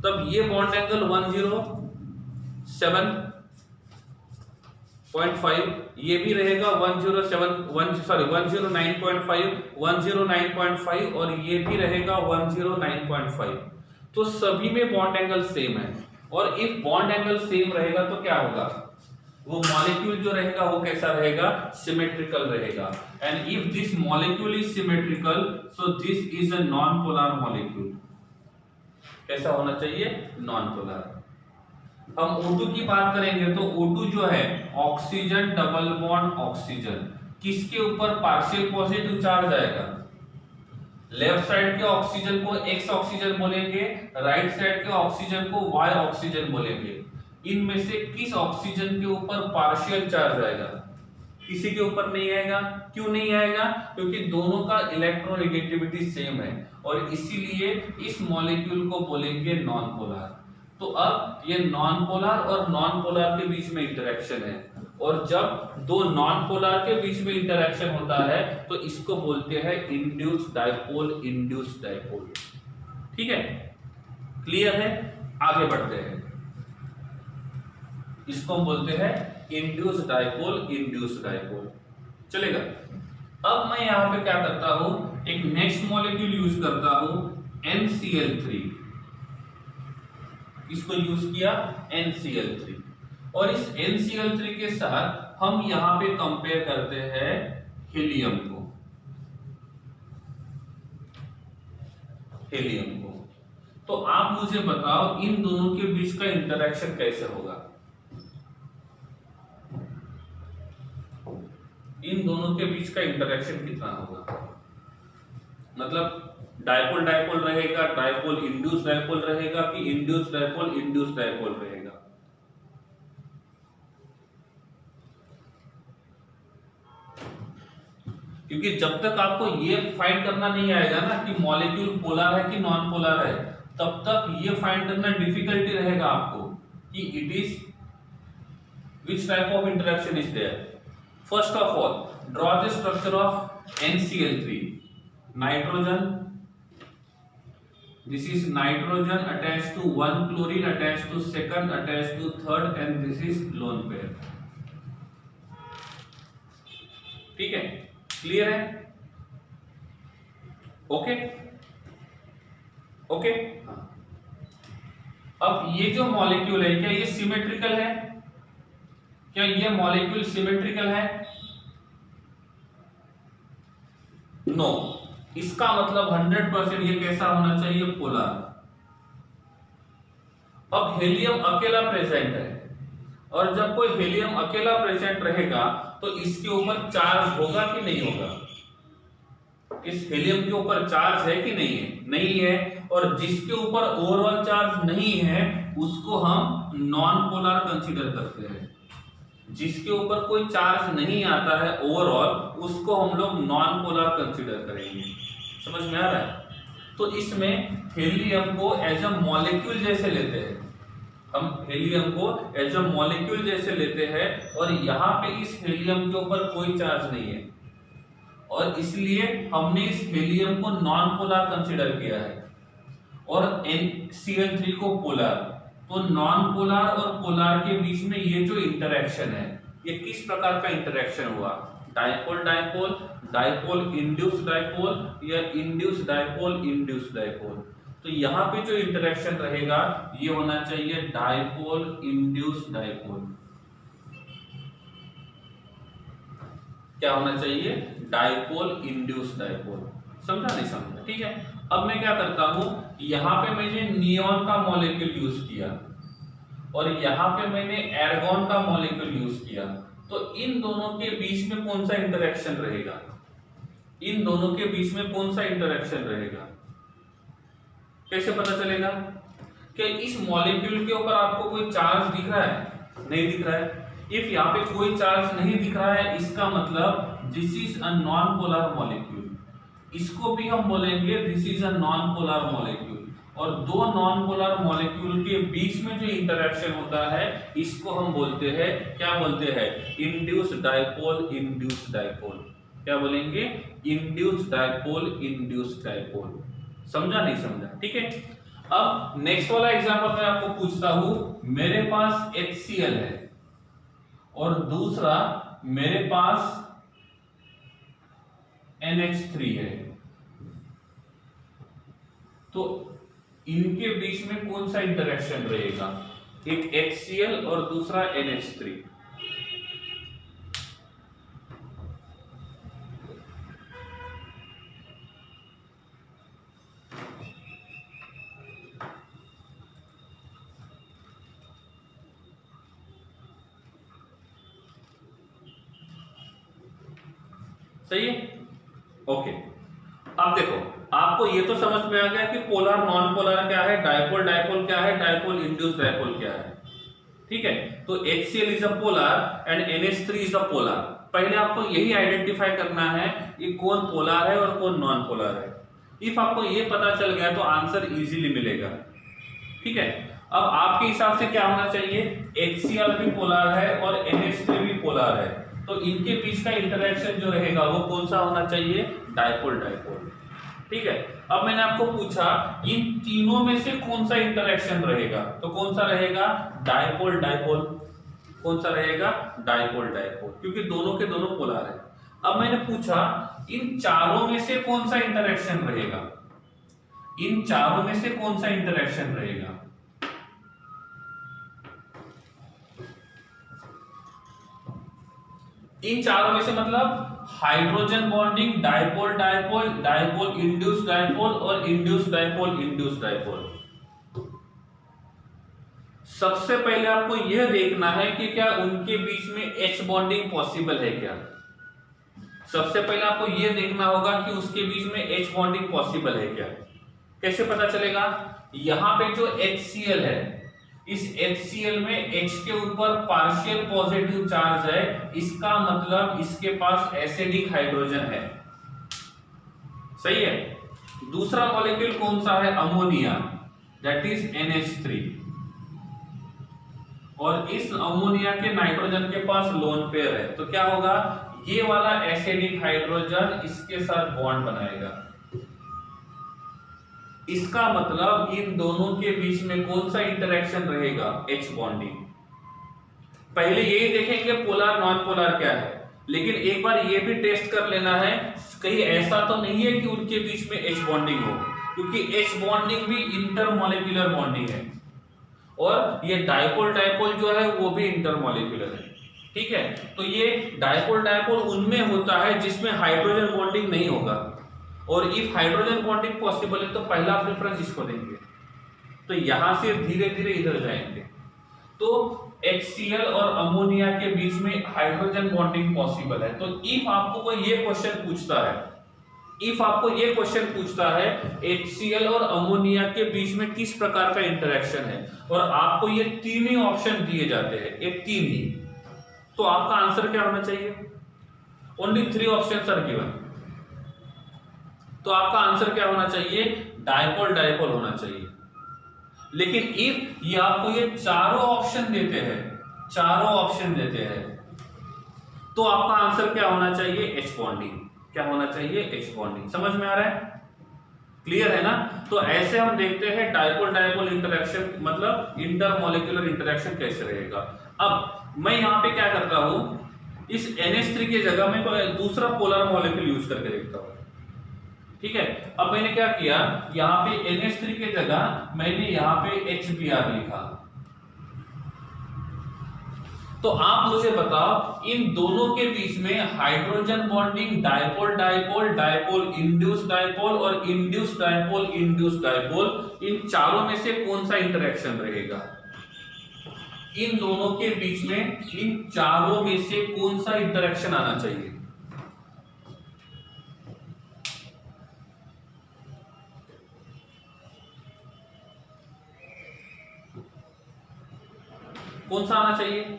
तब ये बॉन्ड एंगल 107.5, ये भी रहेगा 109.5, 109.5 और ये भी रहेगा 109.5। तो सभी में बॉन्ड एंगल सेम है, और इफ बॉन्ड एंगल सेम रहेगा तो क्या होगा, वो मॉलिक्यूल जो रहेगा वो कैसा रहेगा, सिमेट्रिकल रहेगा। And if this molecule is symmetrical so this is a non polar molecule. कैसा होना चाहिए, नॉन पोलर। हम O2 की बात करेंगे तो O2 जो है ऑक्सीजन डबल बॉन्ड ऑक्सीजन, किसके ऊपर पार्शियल पॉजिटिव चार्ज आएगा, लेफ्ट साइड के ऑक्सीजन को X ऑक्सीजन बोलेंगे, राइट साइड के ऑक्सीजन को Y ऑक्सीजन बोलेंगे। इनमें से किस ऑक्सीजन के ऊपर पार्शियल चार्ज आएगा, किसी के ऊपर नहीं आएगा। क्यों नहीं आएगा, क्योंकि दोनों का इलेक्ट्रोनेगेटिविटी सेम है और इसीलिए इस मॉलिक्यूल को बोलेंगे नॉन पोलर। तो अब ये नॉन पोलर और नॉन पोलर के बीच में इंटरेक्शन है, और जब दो नॉन पोलर के बीच में इंटरेक्शन होता है तो इसको बोलते हैं इंड्यूस्ड डाइपोल, इंड्यूस्ड डाइपोल। ठीक है, क्लियर है। आगे बढ़ते हैं, इसको हम बोलते हैं इंड्यूस्ड डाइपोल, इंड्यूस्ड डाइपोल। चलेगा। अब मैं यहां पे क्या करता हूं, एक नेक्स्ट मॉलिक्यूल यूज करता हूं NCl3। इसको यूज किया NCl3, और इस NCl3 के साथ हम यहां पे कंपेयर करते हैं हीलियम को। हीलियम को तो आप मुझे बताओ इन दोनों के बीच का इंटरेक्शन कैसे होगा। इन दोनों के बीच का इंटरेक्शन कितना होगा, मतलब डाइपोल डाइपोल रहेगा, डाइपोल इंड्यूस्ड डाइपोल रहेगा कि इंड्यूस्ड डाइपोल इंड्यूस्ड डाइपोल रहेगा। क्योंकि जब तक आपको ये फाइंड करना नहीं आएगा ना कि मॉलिक्यूल पोलर है कि नॉन पोलर है, तब तक ये फाइंड करना डिफिकल्टी रहेगा आपको कि it is which type of interaction is there. First of all, draw the structure of NCl3. Nitrogen. This is nitrogen attached to one chlorine, attached to second, attached to third, and this is lone pair. ठीक है, clear है। Okay okay. अब ये जो molecule है क्या ये symmetrical है, क्या ये मॉलिक्यूल सिमेट्रिकल है? नो। इसका मतलब 100% ये कैसा होना चाहिए, पोलर। अब हीलियम अकेला प्रेजेंट है, और जब कोई हीलियम अकेला प्रेजेंट रहेगा तो इसके ऊपर चार्ज होगा कि नहीं होगा, इस हीलियम के ऊपर चार्ज है कि नहीं है, नहीं है। और जिसके ऊपर ओवरऑल चार्ज नहीं है उसको हम नॉन पोलर कंसीडर करते हैं। जिसके ऊपर कोई चार्ज नहीं आता है ओवरऑल उसको हम लोग नॉन पोलर कंसीडर करेंगे। समझ में आ रहा है? तो इसमें हीलियम को एज अ मॉलिक्यूल जैसे लेते हैं, हम हीलियम को एज अ मॉलिक्यूल जैसे लेते हैं और यहाँ पे इस हीलियम के ऊपर कोई चार्ज नहीं है और इसलिए हमने इस हीलियम को नॉन पोलर कंसीडर किया है और Cl3 को पोलर। तो नॉन पोलर और पोलर के बीच में ये जो इंटरेक्शन है ये किस प्रकार का इंटरेक्शन हुआ, dipole dipole, dipole induce dipole या इंड्यूस डाइपोल इंड्यूस डाइपोल। तो यहाँ पे जो इंटरेक्शन रहेगा ये होना चाहिए डाइपोल इंड्यूस डाइपोल। क्या होना चाहिए, डाइपोल इंड्यूस डाइपोल। समझा नहीं समझा, ठीक है। अब मैं क्या करता हूं, यहाँ पे मैंने नियॉन का मॉलिक्यूल यूज किया और यहाँ पे मैंने एर्गॉन का मॉलिक्यूल यूज किया, तो इन दोनों के बीच में कौन सा इंटरेक्शन रहेगा, इन दोनों के बीच में कौन सा इंटरेक्शन रहेगा, कैसे पता चलेगा कि इस मॉलिक्यूल के ऊपर आपको कोई चार्ज दिख रहा है, नहीं दिख रहा है। इफ यहाँ पे कोई चार्ज नहीं दिख रहा है इसका मतलब this is a non polar molecule, इसको भी हम बोलेंगे this is a non polar molecule. और दो नॉन पोलर मॉलिक्यूल के बीच में जो इंटरेक्शन होता है इसको हम बोलते हैं, क्या बोलते हैं, इंड्यूस डाइपोल इंड्यूस डाइपोल। क्या बोलेंगे, इंड्यूस डाइपोल इंड्यूस डाइपोल। समझा नहीं समझा, ठीक है। अब नेक्स्ट वाला एग्जांपल मैं आपको पूछता हूं, मेरे पास HCl है और दूसरा मेरे पास NH3 है, तो इनके बीच में कौन सा इंटरेक्शन रहेगा, एक HCl और दूसरा NH3। सही है, ओके। अब देखो आपको ये तो समझ में आ गया कि पोलर नॉन पोलर क्या है, डाइपोल डाइपोल क्या है, डाइपोल इंड्यूस डाइपोल क्या है, ठीक है। तो HCl is a polar and NH3 is a polar. पहले आपको यही आइडेंटिफाई करना है कि कौन पोलर है और कौन नॉन पोलर है। इफ आपको ये पता चल गया तो आंसर इजीली मिलेगा, ठीक है। अब आपके हिसाब से क्या होना चाहिए, HCl भी पोलर है और NH3 भी पोलर है, तो इनके बीच का इंटरेक्शन जो रहेगा वो कौन सा होना चाहिए, डाइपोल डाइपोल, ठीक है। अब मैंने आपको पूछा इन तीनों में से कौन सा इंटरेक्शन रहेगा, तो कौन सा रहेगा, डाइपोल डाइपोल। कौन सा रहेगा, डाइपोल डाइपोल, क्योंकि दोनों के दोनों पोलर है। अब मैंने पूछा इन चारों में से कौन सा इंटरेक्शन रहेगा, इन चारों में से कौन सा इंटरेक्शन रहेगा, इन चारों में से मतलब hydrogen bonding, dipole dipole, dipole induce dipole और इंड्यूस डाइपोल इंड्यूस डाइपोल। सबसे पहले आपको यह देखना है कि क्या उनके बीच में H बॉन्डिंग पॉसिबल है क्या। सबसे पहले आपको यह देखना होगा कि उसके बीच में H बॉन्डिंग पॉसिबल है क्या। कैसे पता चलेगा, यहां पे जो HCl है, इस HCl में H के ऊपर पार्शियल पॉजिटिव चार्ज है, इसका मतलब इसके पास एसिडिक हाइड्रोजन है, सही है। दूसरा मॉलिक्यूल कौन सा है, अमोनिया, दैट इज NH3, और इस अमोनिया के नाइट्रोजन के पास लोन पेयर है, तो क्या होगा, ये वाला एसिडिक हाइड्रोजन इसके साथ बॉन्ड बनाएगा, इसका मतलब इन दोनों के बीच में कौन सा इंटरेक्शन रहेगा, H बॉन्डिंग। पहले यही देखेंगे पोलर नॉन पोलर क्या है, लेकिन एक बार ये भी टेस्ट कर लेना है कहीं ऐसा तो नहीं है कि उनके बीच में H बॉन्डिंग हो, क्योंकि H बॉन्डिंग भी इंटरमॉलिक्यूलर बॉन्डिंग है और ये डाइपोल डाइपोल जो है वो भी इंटरमॉलिक्यूलर है, ठीक है। तो ये डाइपोल डाइपोल उनमें होता है जिसमें हाइड्रोजन बॉन्डिंग नहीं होगा, और इफ हाइड्रोजन बॉन्डिंग पॉसिबल है तो पहला प्रेफरेंस इसको देंगे, तो यहां से धीरे धीरे इधर जाएंगे। तो HCl और अमोनिया के बीच में हाइड्रोजन बॉन्डिंग पॉसिबल है। तो इफ आपको कोई ये क्वेश्चन पूछता है, इफ आपको ये क्वेश्चन पूछता है HCl और अमोनिया के बीच में किस प्रकार का इंटरेक्शन है, और आपको ये तीन ही ऑप्शन दिए जाते हैं, ये तीन ही, तो आपका आंसर क्या होना चाहिए, ओनली 3 ऑप्शंस आर गिवन, तो आपका आंसर क्या होना चाहिए, डायपोल डायपोल होना चाहिए। लेकिन इफ ये आपको ये चारों ऑप्शन देते हैं, चारों ऑप्शन देते हैं, तो आपका आंसर क्या होना चाहिए? H bonding. क्या होना चाहिए? H bonding. समझ में आ रहा है? क्लियर है ना? तो ऐसे हम देखते हैं डायपोल डायपोल इंटरेक्शन, मतलब इंटरमॉलिक्यूलर इंटरेक्शन कैसे रहेगा। अब मैं यहां पे क्या करता हूं, इस NH3 की जगह में कोई दूसरा पोलर मॉलिक्यूल यूज करके देखता हूं। ठीक है, अब मैंने क्या किया, यहाँ पे NH3 की जगह मैंने यहाँ पे HBr लिखा। तो आप मुझे बताओ इन दोनों के बीच में hydrogen bonding dipole dipole, dipole induce dipole और इंड्यूस डायपोल इंड्यूस डायपोल, इन चारों में से कौन सा इंटरेक्शन रहेगा? इन दोनों के बीच में, इन चारों में से कौन सा इंटरेक्शन आना चाहिए? कौन सा आना चाहिए?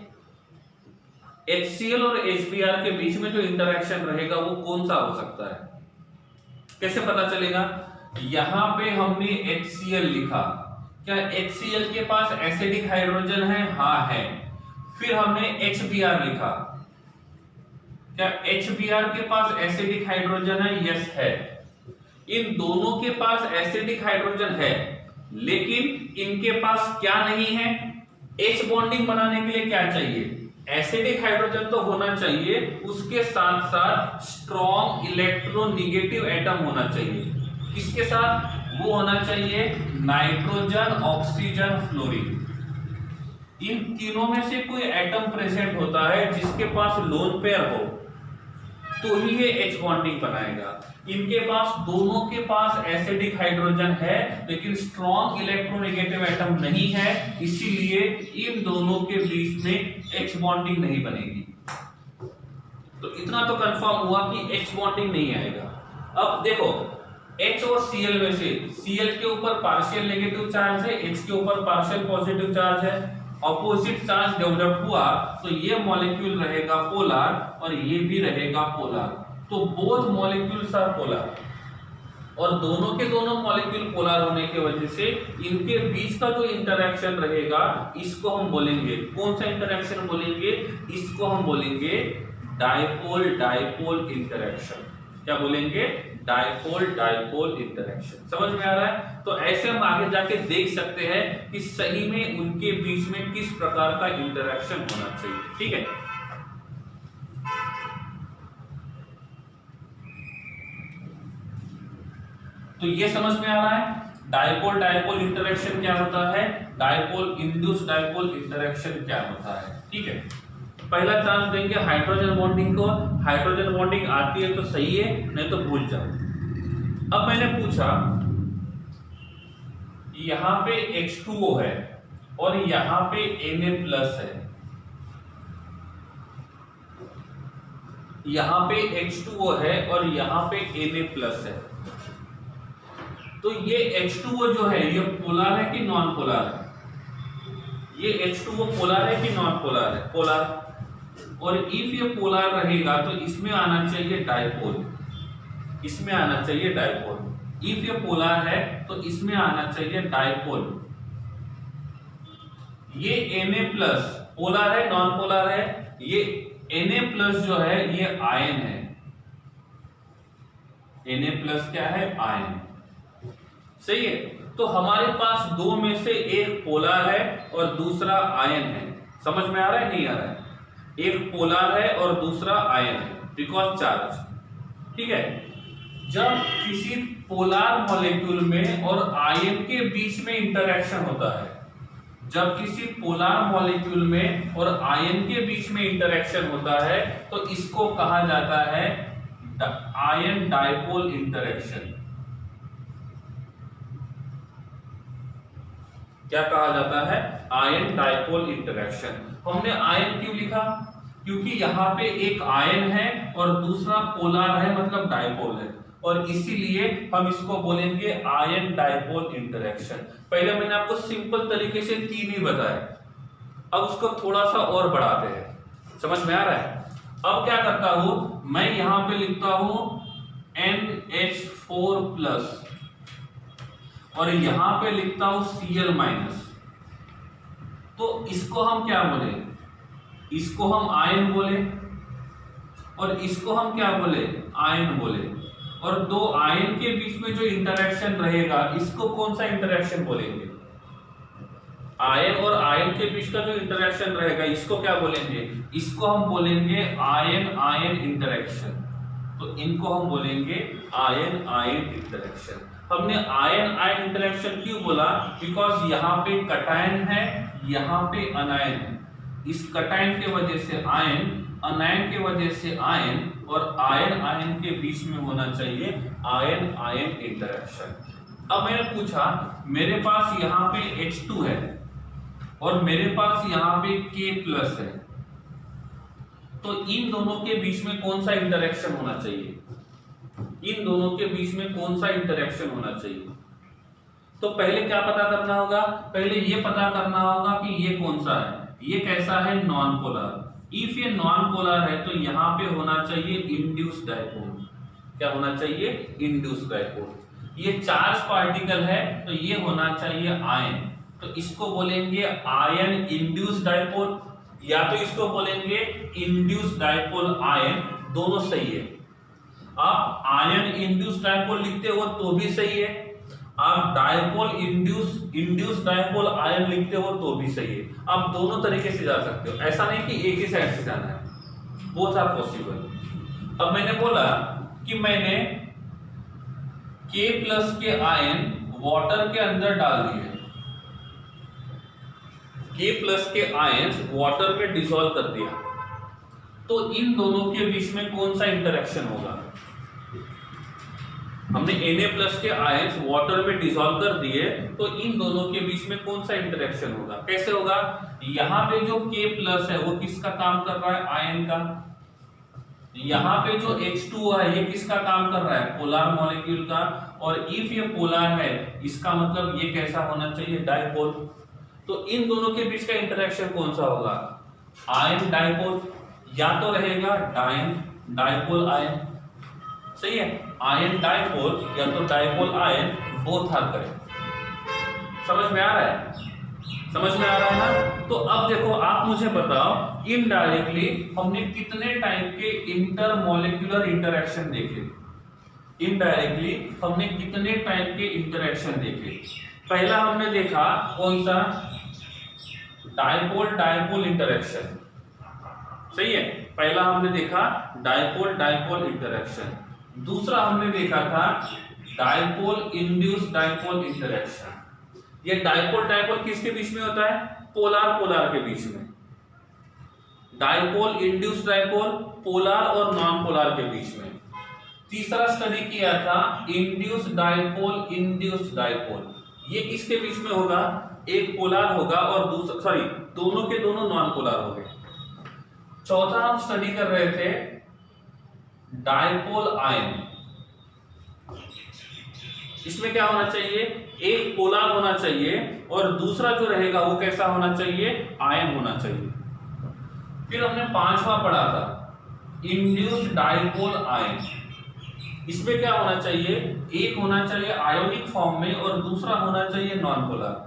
HCl और HBr के बीच में जो इंटरेक्शन रहेगा वो कौन सा हो सकता है? कैसे पता चलेगा? यहां पे हमने HCl लिखा, क्या HCl के पास एसिडिक हाइड्रोजन है? हाँ है। फिर हमने HBr लिखा, क्या HBr के पास एसिडिक हाइड्रोजन है? यस है। इन दोनों के पास एसिडिक हाइड्रोजन है, लेकिन इनके पास क्या नहीं है? H बॉन्डिंग बनाने के लिए क्या चाहिए? एसिडिक हाइड्रोजन तो होना चाहिए, उसके साथ साथ स्ट्रॉन्ग इलेक्ट्रोनेगेटिव एटम होना चाहिए। किसके साथ? वो होना चाहिए नाइट्रोजन, ऑक्सीजन, फ्लोरीन। इन तीनों में से कोई एटम प्रेजेंट होता है जिसके पास लोन पेयर हो, तो ही ये H बॉन्डिंग बनाएगा। इनके पास, दोनों के पास एसिडिक हाइड्रोजन है लेकिन स्ट्रॉन्ग इलेक्ट्रोनेगेटिव एटम नहीं है, इसीलिए इन दोनों के बीच में H बॉन्डिंग नहीं बनेगी। तो इतना तो कंफर्म हुआ कि H बॉन्डिंग नहीं आएगा। अब देखो H और Cl में से Cl के ऊपर पार्शियल नेगेटिव चार्ज है, H के ऊपर पार्शियल पॉजिटिव चार्ज है, ऑपोजिट चार्ज डेवलप हुआ तो ये मॉलिक्यूल रहेगा पोलर और ये भी रहेगा पोलर। तो बोथ मॉलिक्यूल्स आर पोलर, और दोनों के दोनों मॉलिक्यूल पोलर होने की वजह से इनके बीच का जो इंटरेक्शन रहेगा इसको हम बोलेंगे, कौन सा इंटरेक्शन बोलेंगे? इसको हम बोलेंगे डायपोल डायपोल इंटरेक्शन। क्या बोलेंगे? Dipole dipole interaction. समझ में आ रहा है? तो ऐसे हम आगे जाके देख सकते हैं कि सही में उनके बीच में किस प्रकार का इंटरेक्शन होना चाहिए। ठीक है, तो ये समझ में आ रहा है डायपोल डायपोल इंटरेक्शन क्या होता है, डायपोल इंड्यूस डायपोल इंटरेक्शन क्या होता है। ठीक है, पहला चांस देंगे हाइड्रोजन बॉन्डिंग को। हाइड्रोजन बॉन्डिंग आती है तो सही है, नहीं तो भूल जाओ। अब मैंने पूछा यहां पे H2O है और यहां पे Na+ है, यहां पे H2O है और यहां पे Na+ है, तो ये H2O जो है ये पोलर है कि नॉन पोलर है? ये H2O पोलर है कि नॉन पोलर है? पोलर। और इफ ये पोलर रहेगा तो इसमें आना चाहिए डायपोल, इसमें आना चाहिए डायपोल। इफ ये पोलर है तो इसमें आना चाहिए डायपोल। ये Na+ पोलर है नॉन पोलर है? ये Na+ जो है ये आयन है, Na+ क्या है? आयन। सही है, तो हमारे पास दो में से एक पोलर है और दूसरा आयन है। समझ में आ रहा है नहीं आ रहा है? एक पोलर है और दूसरा आयन है, बिकॉज चार्ज। ठीक है, जब किसी पोलर मॉलिक्यूल में और आयन के बीच में इंटरेक्शन होता है, जब किसी पोलर मॉलिक्यूल में और आयन के बीच में इंटरेक्शन होता है तो इसको कहा जाता है आयन डायपोल इंटरेक्शन। क्या कहा जाता है? Ion dipole interaction. हमने आयन क्यों लिखा? क्योंकि यहाँ पे एक आयन है और दूसरा पोलर है, मतलब डायपोल है, और इसीलिए हम इसको बोलेंगे आयन डायपोल इंटरेक्शन। पहले मैंने आपको सिंपल तरीके से 3 ही बताए, अब उसको थोड़ा सा और बढ़ाते हैं। समझ में आ रहा है? अब क्या करता हूं मैं, यहां पे लिखता हूं NH4+, और यहां पे लिखता हूं Cl माइनस, तो इसको हम क्या बोले, इसको हम आयन बोले और इसको हम क्या बोले, आयन बोले। और दो आयन के बीच में जो इंटरेक्शन रहेगा इसको कौन सा इंटरेक्शन बोलेंगे, आयन और आयन के बीच का जो इंटरेक्शन रहेगा इसको क्या बोलेंगे, इसको हम बोलेंगे आयन आयन इंटरेक्शन। तो इनको हम बोलेंगे आयन आयन इंटरेक्शन। हमने आयन आयन इंटरेक्शन क्यों बोला, बिकॉज यहाँ पे कटायन है, यहाँ पे अनायन है। इस कटायन के वजह से आयन, अनायन के वजह से आयन, और आयन आयन के बीच में होना चाहिए आयन आयन इंटरेक्शन। अब मैंने पूछा मेरे पास यहाँ पे H2 है और मेरे पास यहाँ पे K+ है, तो इन दोनों के बीच में कौन सा इंटरेक्शन होना चाहिए, इन दोनों के बीच में कौन सा इंटरेक्शन होना चाहिए। तो पहले क्या पता करना होगा, पहले ये पता करना होगा कि ये कौन सा है, ये कैसा है, नॉन पोलर। इफ ये नॉन पोलर है तो यहाँ पे होना चाहिए इंड्यूस डायपोल। क्या होना चाहिए, इंड्यूस डायपोल। ये चार्ज पार्टिकल है तो ये होना चाहिए आयन, तो इसको बोलेंगे आयन इंड्यूस डायपोल, या तो इसको बोलेंगे इंड्यूस डायपोल आयन, दोनों सही है। आप आयन इंड्यूस डायपोल लिखते हो तो भी सही है, आप डायपोल इंड्यूस डायपोल आयन लिखते हो तो भी सही है। आप दोनों तरीके से जा सकते हो, ऐसा नहीं कि एक ही साइड से जाना है, बोथ आर पॉसिबल। अब मैंने बोला कि मैंने K+ के आयन वाटर के अंदर डाल दिए, K+ के आयंस वाटर में डिसॉल्व कर दिया, तो इन दोनों के बीच में कौन सा इंटरेक्शन होगा। हमने Na+ के आयंस वाटर में डिसॉल्व कर दिए, तो इन दोनों के बीच में कौन सा इंटरेक्शन होगा, कैसे होगा। यहाँ पे जो K+ है वो किसका काम कर रहा है, आयन का। यहाँ पे जो H2 है ये किसका काम कर रहा है, पोलर मॉलिक्यूल का। और इफ ये पोलर है इसका मतलब ये कैसा होना चाहिए, डायपोल। तो इन दोनों के बीच का इंटरेक्शन कौन सा होगा, आयन डायपोल, या तो रहेगा डायपोल आयन, सही है, आयन डायपोल या तो dipole ion, both are correct. समझ में आ रहा है, समझ में आ रहा है ना। तो अब देखो आप मुझे बताओ इनडायरेक्टली हमने कितने टाइप के इंटरमॉलिक्यूलर इंटरेक्शन देखे, इनडायरेक्टली हमने कितने टाइप के इंटरेक्शन देखे। पहला हमने देखा कौन सा, डायपोल डायपोल इंटरेक्शन, सही है, पहला हमने देखा डायपोल डायपोल इंटरेक्शन। दूसरा हमने देखा था डायपोल इंड्यूस डायपोल इंटरेक्शन। ये डायपोल डायपोल किसके बीच में होता है, पोलर पोलर के बीच में। डायपोल इंड्यूस डायपोल पोलर और नॉन पोलर के बीच में। तीसरा स्टडी किया था इंड्यूस डायपोल, ये किसके बीच में होगा, एक पोलर होगा और दूसरा, सॉरी, दोनों के दोनों नॉन पोलर हो गए। चौथा हम स्टडी कर रहे थे डायपोल आयन। इसमें क्या होना चाहिए, एक पोलर होना चाहिए और दूसरा जो रहेगा वो कैसा होना चाहिए, आयन होना चाहिए। फिर हमने पांचवा पढ़ा था इंड्यूस्ड डायपोल आयन। इसमें क्या होना चाहिए, एक होना चाहिए आयोनिक फॉर्म में और दूसरा होना चाहिए नॉन पोलर,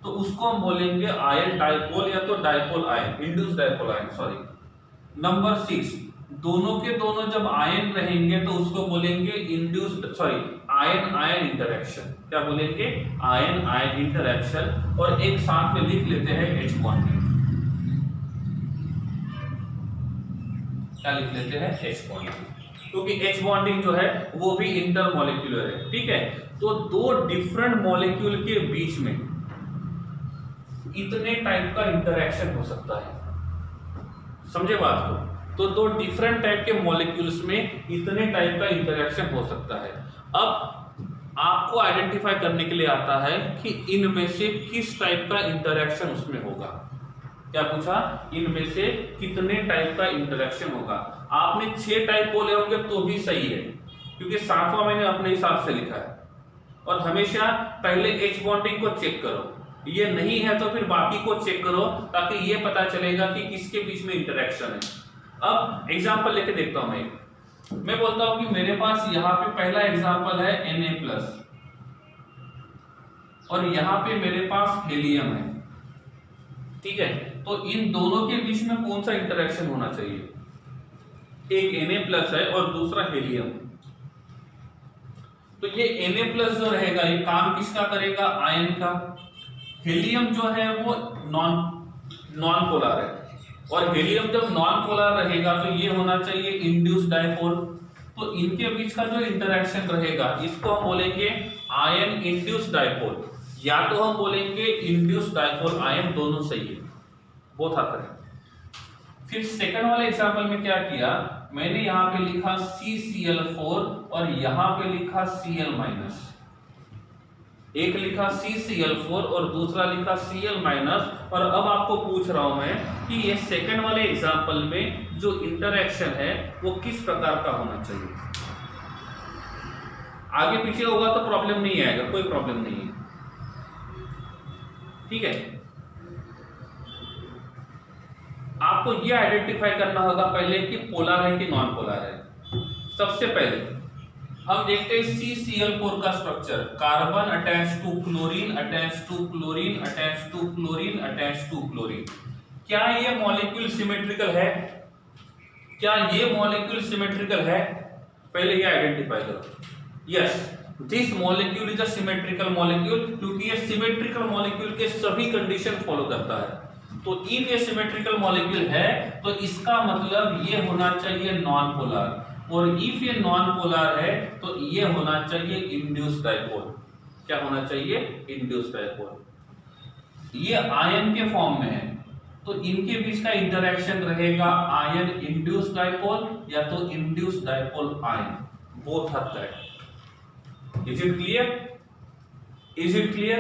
तो उसको हम बोलेंगे आयन डायपोल या तो dipole ion, induced dipole ion, sorry. Number 6, दोनों के दोनों जब आयन रहेंगे तो उसको बोलेंगे induced, sorry, ion ion interaction. क्या बोलेंगे, आयन आयन इंटरेक्शन। और एक साथ में लिख लेते हैं H बॉन्डिंग। क्या लिख लेते हैं, H बॉन्डिंग, क्योंकि H बॉन्डिंग जो है वो भी इंटरमॉलिक्यूलर है, ठीक है। तो दो डिफरेंट मॉलिक्यूल के बीच में इतने टाइप का इंटरेक्शन हो सकता है, समझे बात को। तो दो डिफरेंट टाइप के मॉलिक्यूल्स में इतने टाइप का इंटरेक्शन हो सकता है। अब आपको आइडेंटिफाई करने के लिए आता है कि इनमें से किस टाइप का इंटरेक्शन उसमें होगा। क्या पूछा, इनमें से कितने टाइप का इंटरेक्शन होगा। आपने 6 टाइप बोले होंगे तो भी सही है, क्योंकि 7वां मैंने अपने हिसाब से लिखा है। और हमेशा पहले H बॉन्डिंग को चेक करो, ये नहीं है तो फिर बाकी को चेक करो, ताकि ये पता चलेगा कि किसके बीच में इंटरेक्शन है। अब एग्जांपल लेके देखता हूं मैं बोलता हूं कि मेरे पास यहाँ पे पहला एग्जांपल है Na+, और यहाँ पे मेरे पास हीलियम है, ठीक है। तो इन दोनों के बीच में कौन सा इंटरेक्शन होना चाहिए? एक Na+ है और दूसरा हीलियम। तो ये Na+ जो रहेगा ये काम किसका करेगा? आयन का। हीलियम जो है वो नॉन पोलर है, और हीलियम जब नॉन पोलर रहेगा तो ये होना चाहिए इंड्यूस्ड डाइपोल। तो इनके बीच का जो इंटरेक्शन रहेगा इसको हम बोलेंगे आयन इंड्यूस्ड डाइपोल, या तो हम बोलेंगे इंड्यूस्ड डाइपोल आयन, दोनों सही है, बोथ आर करेक्ट। फिर सेकंड वाले एग्जांपल में क्या किया, मैंने यहाँ पे लिखा CCl4 और यहाँ पे लिखा Cl-। एक लिखा CCl4 और दूसरा लिखा Cl-। और अब आपको पूछ रहा हूं मैं कि ये सेकंड वाले एग्जांपल में जो इंटरेक्शन है वो किस प्रकार का होना चाहिए। आगे पीछे होगा तो प्रॉब्लम नहीं आएगा, कोई प्रॉब्लम नहीं है, ठीक है। आपको ये आइडेंटिफाई करना होगा पहले कि पोलर है कि नॉन पोलर है। सबसे पहले हम देखते हैं CCl4 का structure, carbon attach to chlorine, attach to chlorine, attach to chlorine, attach to chlorine. क्या ये मॉलिक्यूल सिमेट्रिकल है? क्या ये मॉलिक्यूल सिमेट्रिकल है? पहले ये आइडेंटिफाई करो। Yes, this molecule is a symmetrical molecule, क्योंकि ये सिमेट्रिकल मॉलिक्यूल के सभी कंडीशन फॉलो करता है। तो इफ ये सिमेट्रिकल मॉलिक्यूल है तो इसका मतलब ये होना चाहिए नॉन पोलर, और इफ ये नॉन पोलर है तो ये होना चाहिए इंड्यूस्ड डाइपोल। क्या होना चाहिए? Induced dipole. ये आयन के फॉर्म में है तो इनके बीच का इंटरेक्शन रहेगा आयन इंड्यूस्ड डाइपोल या तो induced dipole ion, both are correct. Is it clear? Is it clear?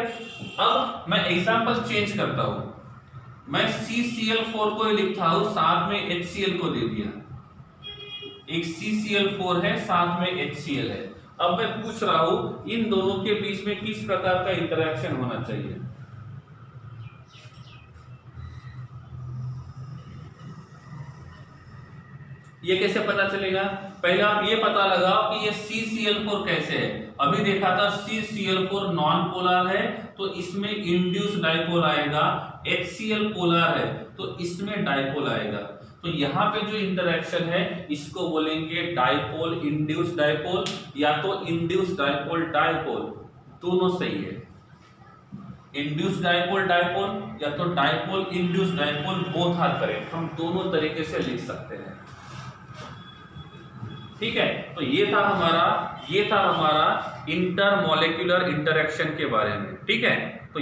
अब मैं एग्जांपल चेंज करता हूं, मैं CCl4 को लिखता हूं, साथ में HCl को दे दिया। एक CCl4 है, साथ में HCl है। अब मैं पूछ रहा हूं इन दोनों के बीच में किस प्रकार का इंटरेक्शन होना चाहिए। ये कैसे पता चलेगा? पहले आप ये पता लगाओ कि ये CCl4 कैसे है। अभी देखा था CCl4 नॉन पोलर है तो इसमें इंड्यूस्ड डाइपोल आएगा, HCl पोलर है तो इसमें डाइपोल आएगा। तो यहाँ पे जो इंटरेक्शन है इसको बोलेंगे डाइपोल इंड्यूस्ड डाइपोल, या तो इंड्यूस्ड डाइपोल डाइपोल, दोनों सही है। इंड्यूस्ड डाइपोल डाइपोल या तो dipole induced dipole, both are correct. हम दोनों तरीके से लिख सकते हैं, ठीक है। तो ये था हमारा इंटरमॉलिक्यूलर इंटरेक्शन के बारे में, ठीक है। तो